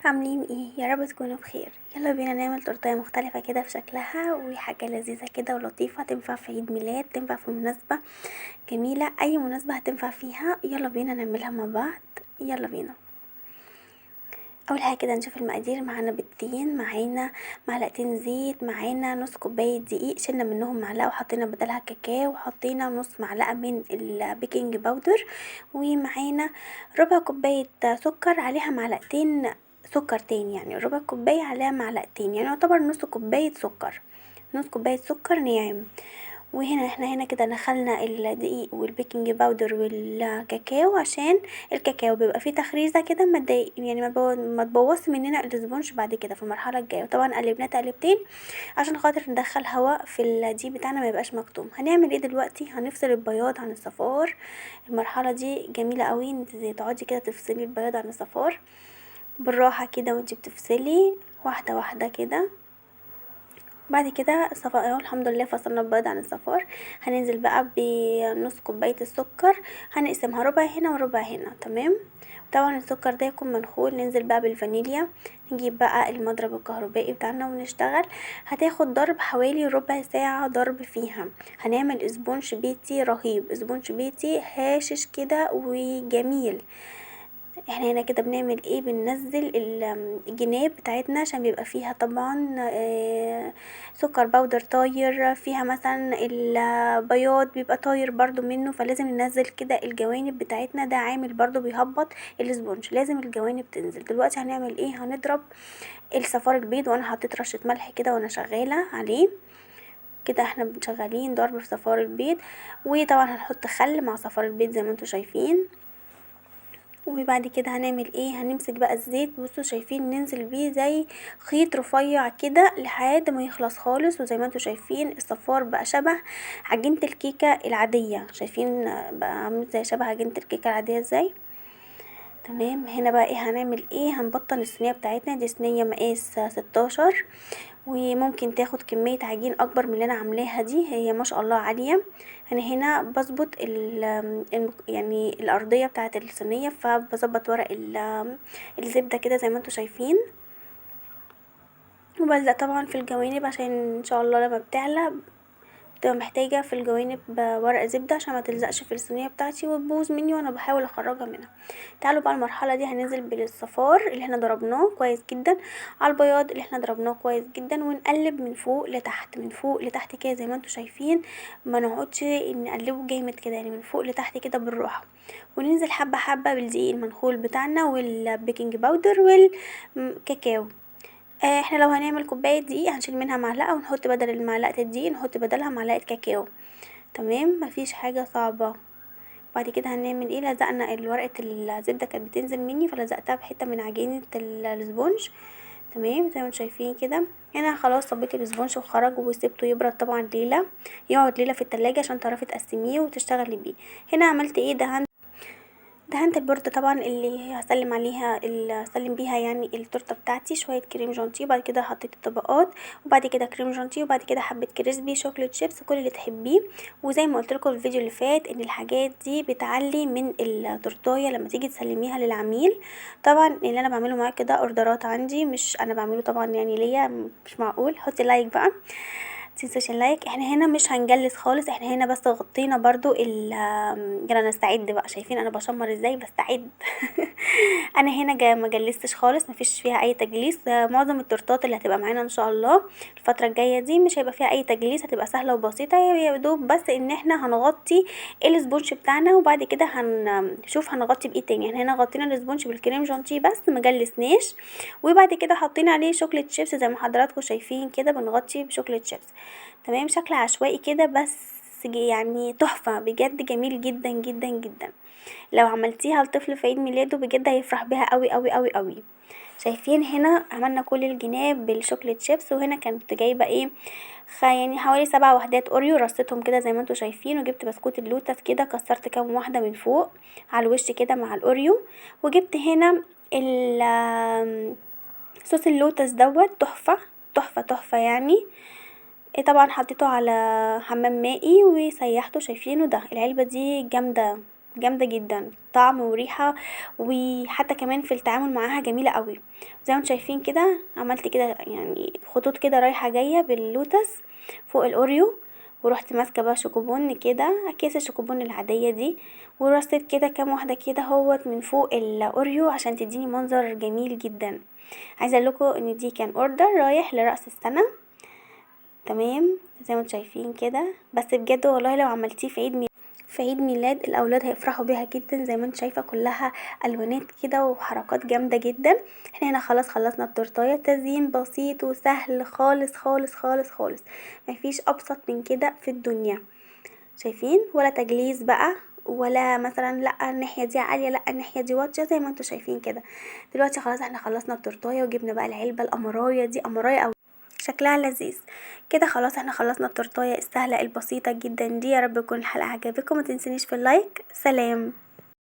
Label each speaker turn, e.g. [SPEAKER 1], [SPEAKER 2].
[SPEAKER 1] عاملين ايه؟ يا رب تكونوا بخير. يلا بينا نعمل تورتيه مختلفة كده في شكلها، وحاجة لذيذة كده ولطيفة، تنفع في عيد ميلاد، تنفع في مناسبة جميلة، اي مناسبة هتنفع فيها. يلا بينا نعملها مع بعض. يلا بينا. اول حاجه كده نشوف المقادير. معانا بيضتين، معانا معلقتين زيت، معانا نص كوبايه دقيق شلنا منهم معلقه وحطينا بدلها كاكاو، وحطينا نص معلقه من البيكنج باودر، ومعانا ربع كوبايه سكر عليها معلقتين سكر تاني، يعني ربع كوبايه عليها معلقتين، يعني يعتبر نص كوبايه سكر، نص كوبايه سكر ناعم. وهنا احنا هنا كده دخلنا الدقيق والبيكنج باودر والكاكاو، عشان الكاكاو بيبقى فيه تخريزه كده ما تضايق، يعني ما تبوظش مننا الاسبونج بعد كده في المرحله الجايه. وطبعا قلبناه تقلبتين عشان خاطر ندخل هواء في الدقيق بتاعنا ما يبقاش مكتوم. هنعمل ايه دلوقتي؟ هنفصل البياض عن الصفار. المرحله دي جميله قوي، انت تقعدي كده تفصلي البياض عن الصفار بالراحه كده، وانت بتفصلي واحده واحده كده. بعد كده الصفار الحمد لله فصلنا البيض عن الصفار. هننزل بقى بنص كوبايه السكر، هنقسمها ربع هنا وربع هنا. تمام. طبعا السكر ده يكون منخول. ننزل بقى بالفانيليا، نجيب بقى المضرب الكهربائي بتاعنا ونشتغل. هتاخد ضرب حوالي ربع ساعة ضرب فيها. هنعمل اسبونج بيتي رهيب، اسبونج بيتي هاشش كده وجميل. احنا هنا كده بنعمل ايه؟ بننزل الجناب بتاعتنا عشان بيبقى فيها طبعا سكر باودر طاير فيها، مثلا البياض بيبقى طاير برضو منه، فلازم ننزل كده الجوانب بتاعتنا، ده عامل برضو بيهبط الاسبونج، لازم الجوانب تنزل. دلوقتي هنعمل ايه؟ هنضرب الصفار البيض، وانا حطيت رشة ملح كده وانا شغالة عليه كده. احنا شغالين ضرب في صفار البيض، وطبعا هنحط خل مع صفار البيض زي ما انتوا شايفين. وبعد كده هنعمل ايه؟ هنمسك بقى الزيت، بصوا شايفين، ننزل بيه زي خيط رفيع كده لحد ما يخلص خالص. وزي ما انتوا شايفين الصفار بقى شبه عجينة الكيكة العادية، شايفين بقى عامل زي شبه عجينة الكيكة العادية ازاي. تمام. هنا بقى ايه هنعمل ايه؟ هنبطن الصينيه بتاعتنا. دي صينيه مقاس 16، وممكن تاخد كميه عجين اكبر من اللي انا عاملاها دي، هي ما شاء الله عاليه. انا هنا بظبط يعني الارضيه بتاعه الصينيه، فبظبط ورق الزبده كده زي ما انتوا شايفين، وبلزق طبعا في الجوانب عشان ان شاء الله لما بتعلى بتبقى محتاجة في الجوانب ورق زبدة عشان ما تلزقش في الصينية بتاعتي وتبوظ مني وانا بحاول اخرجها منها. تعالوا بقى المرحلة دي هننزل بالصفار اللي احنا ضربناه كويس جدا على البياض اللي احنا ضربناه كويس جدا، ونقلب من فوق لتحت، من فوق لتحت كده زي ما انتوا شايفين. ما نقعدش نقلبه جامد كده، يعني من فوق لتحت كده بالراحة. وننزل حبة حبة بالدقيق المنخول بتاعنا والبيكنج باودر والكاكاو. احنا لو هنعمل كوباية دقيق هنشيل منها معلقة، ونحط بدل المعلقة الدقيق نحط بدلها معلقة كاكاو. تمام، مفيش حاجة صعبة. بعد كده هنعمل ايه؟ لزقنا ورقة الزبدة كانت بتنزل مني، فلزقتها بحتة من عجينة الاسبونج. تمام زي ما انتم شايفين كده. هنا خلاص صبيت الاسبونج وخرج وسبته يبرد طبعا ليلة، يقعد ليلة في التلاجة عشان تعرفي تقسميه وتشتغلي بيه. هنا عملت ايه؟ دهنت البورد طبعا اللي هسلم عليها، اللي هسلم بيها يعني التورته بتاعتي، شويه كريم جانتيه، وبعد كده حطيت الطبقات، وبعد كده كريم جانتيه، وبعد كده حبه كريسبي شوكليت شيبس، كل اللي تحبيه. وزي ما قلت لكم في الفيديو اللي فات ان الحاجات دي بتعلي من التورتايه لما تيجي تسلميها للعميل. طبعا اللي انا بعمله معاك ده اوردرات عندي، مش انا بعمله طبعا يعني ليا، مش معقول. حطي لايك بقى، متنسوش اللايك. احنا هنا مش هنجلس خالص، احنا هنا بس غطينا برضو يلا نستعد بقى. شايفين انا بشمر ازاي؟ بستعد. انا هنا ما جلستش خالص، مفيش فيها اي تجليس. معظم التورتات اللي هتبقى معانا ان شاء الله الفتره الجايه دي مش هيبقى فيها اي تجليس، هتبقى سهله وبسيطه. يا دوب بس ان احنا هنغطي الاسبونج بتاعنا، وبعد كده هنشوف هنغطي بايه تاني. يعني هنا غطينا الاسبونج بالكريم جانتيه بس ما جلسناش، وبعد كده حطينا عليه شوكليت شيبس زي ما حضراتكم شايفين كده، بنغطي بشوكليت شيبس. تمام، شكل عشوائي كده بس يعني تحفة بجد، جميل جدا جدا جدا. لو عملتيها لطفل في عيد ميلاده بجد هيفرح بيها قوي قوي قوي قوي. شايفين هنا عملنا كل الجناب بالشوكليت شيبس. وهنا كنت جايبه ايه؟ يعني حوالي 7 وحدات اوريو، رصيتهم كده زي ما انتوا شايفين، وجبت بسكوت اللوتس كده كسرت كام واحده من فوق على الوش كده مع الاوريو. وجبت هنا صوص اللوتس دوت، تحفه تحفه تحفه يعني. طبعا حطيته على حمام مائي وسيحته. شايفينه ده؟ العلبة دي جامدة جامده جدا، طعم وريحه، وحتى كمان في التعامل معاها جميله قوي. زي ما انتم شايفين كده عملت كده يعني خطوط كده رايحه جايه باللوتس فوق الاوريو، ورحت ماسكه بقى شوكوبون كده، اكياس الشوكوبون العاديه دي، ورصيت كده كام واحده كده هوت من فوق الاوريو عشان تديني منظر جميل جدا. عايزه اقول لكم ان دي كان اوردر رايح لرأس السنه. تمام، زي ما انتم شايفين كده، بس بجد والله لو عملتيه في عيد ميلاد الاولاد هيفرحوا بيها جدا. زي ما انت شايفه كلها الوانات كده وحركات جامده جدا. احنا هنا خلاص خلصنا التورتايه، تزيين بسيط وسهل خالص خالص خالص خالص، مفيش ابسط من كده في الدنيا. شايفين؟ ولا تجليس بقى، ولا مثلا لا الناحيه دي عاليه لا الناحيه دي واطيه، زي ما انتم شايفين كده. دلوقتي خلاص احنا خلصنا التورتايه وجبنا بقى العلبه القمرايه دي، قمرايه أوي شكلها لذيذ كده. خلاص احنا خلصنا التورتايه السهله البسيطه جدا دي. يا رب تكون الحلقه عجبتكم، ما تنسونيش في اللايك. سلام.